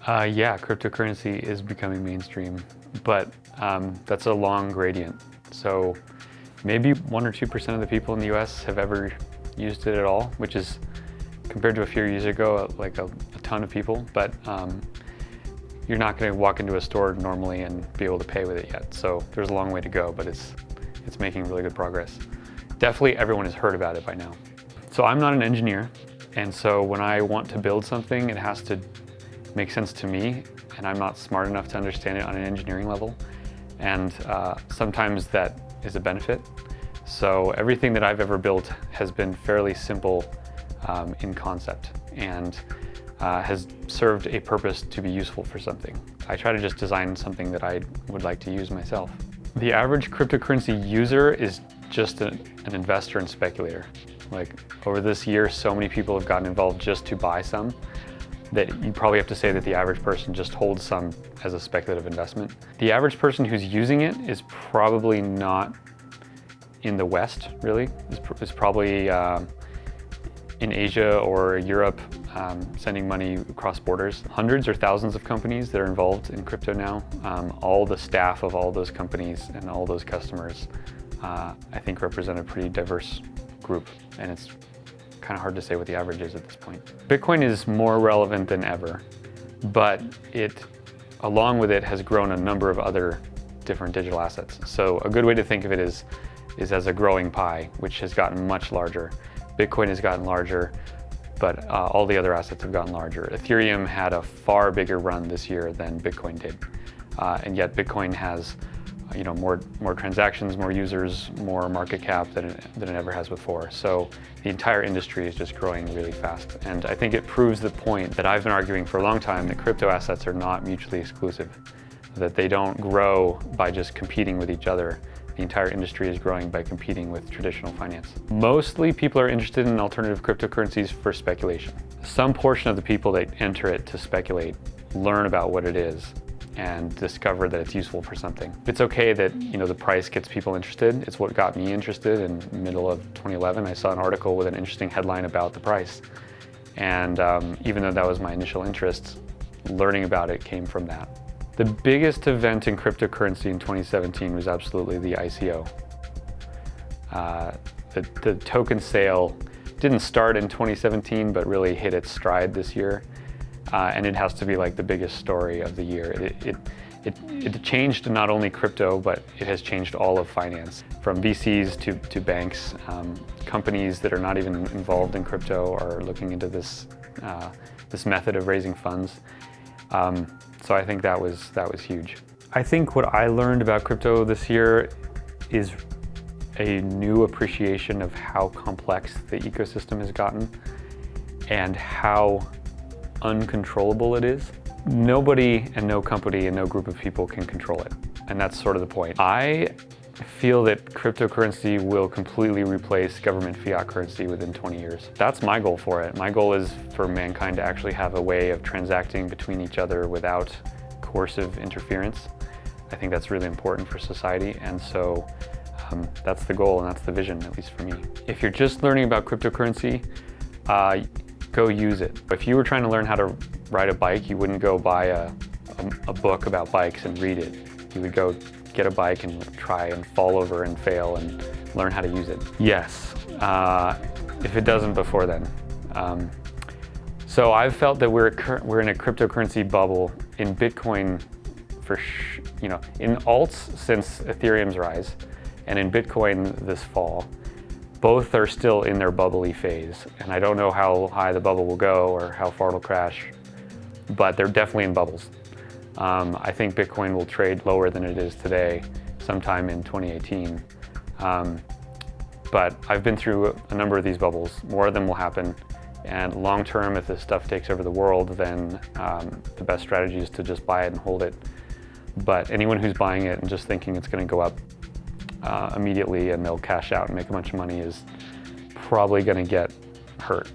Yeah, cryptocurrency is becoming mainstream, but that's a long gradient. So maybe 1 or 2% of the people in the US have ever used it at all, which is, compared to a few years ago, like a ton of people. But you're not going to walk into a store normally and be able to pay with it yet. So there's a long way to go, but it's making really good progress. Definitely everyone has heard about it by now. So I'm not an engineer, and so when I want to build something, it has to make sense to me, and I'm not smart enough to understand it on an engineering level. And sometimes that is a benefit. So everything that I've ever built has been fairly simple in concept and has served a purpose to be useful for something. I try to just design something that I would like to use myself. The average cryptocurrency user is just an investor and speculator. Like, over this year, so many people have gotten involved just to buy some that you probably have to say that the average person just holds some as a speculative investment. The average person who's using it is probably not in the West, really. It's probably in Asia or Europe, sending money across borders. Hundreds or thousands of companies that are involved in crypto now. All the staff of all those companies and all those customers, I think, represent a pretty diverse group, and it's kind of hard to say what the average is at this point. Bitcoin is more relevant than ever, but along with it, has grown a number of other different digital assets. So a good way to think of it is as a growing pie, which has gotten much larger. Bitcoin has gotten larger, but all the other assets have gotten larger. Ethereum had a far bigger run this year than Bitcoin did, and yet Bitcoin has more transactions, more users, more market cap than it ever has before. So the entire industry is just growing really fast. And I think it proves the point that I've been arguing for a long time, that crypto assets are not mutually exclusive, that they don't grow by just competing with each other. The entire industry is growing by competing with traditional finance. Mostly people are interested in alternative cryptocurrencies for speculation. Some portion of the people that enter it to speculate learn about what it is and discover that it's useful for something. It's okay that the price gets people interested. It's what got me interested in the middle of 2011. I saw an article with an interesting headline about the price. And even though that was my initial interest, learning about it came from that. The biggest event in cryptocurrency in 2017 was absolutely the ICO. The token sale didn't start in 2017, but really hit its stride this year. And it has to be like the biggest story of the year. It changed not only crypto, but it has changed all of finance, from VCs to banks. Companies that are not even involved in crypto are looking into this method of raising funds. So I think that was huge. I think what I learned about crypto this year is a new appreciation of how complex the ecosystem has gotten and how uncontrollable it is. Nobody and no company and no group of people can control it. And that's sort of the point. I feel that cryptocurrency will completely replace government fiat currency within 20 years. That's my goal for it. My goal is for mankind to actually have a way of transacting between each other without coercive interference. I think that's really important for society, and so that's the goal and that's the vision, at least for me. If you're just learning about cryptocurrency, go use it. If you were trying to learn how to ride a bike, you wouldn't go buy a book about bikes and read it. You would go get a bike and try and fall over and fail and learn how to use it. Yes, if it doesn't before then. So I've felt that we're in a cryptocurrency bubble in Bitcoin in alts since Ethereum's rise, and in Bitcoin this fall. Both are still in their bubbly phase, and I don't know how high the bubble will go or how far it'll crash, but they're definitely in bubbles. I think Bitcoin will trade lower than it is today sometime in 2018. But I've been through a number of these bubbles. More of them will happen, and long term, if this stuff takes over the world, then the best strategy is to just buy it and hold it. But anyone who's buying it and just thinking it's going to go up immediately and they'll cash out and make a bunch of money is probably going to get hurt.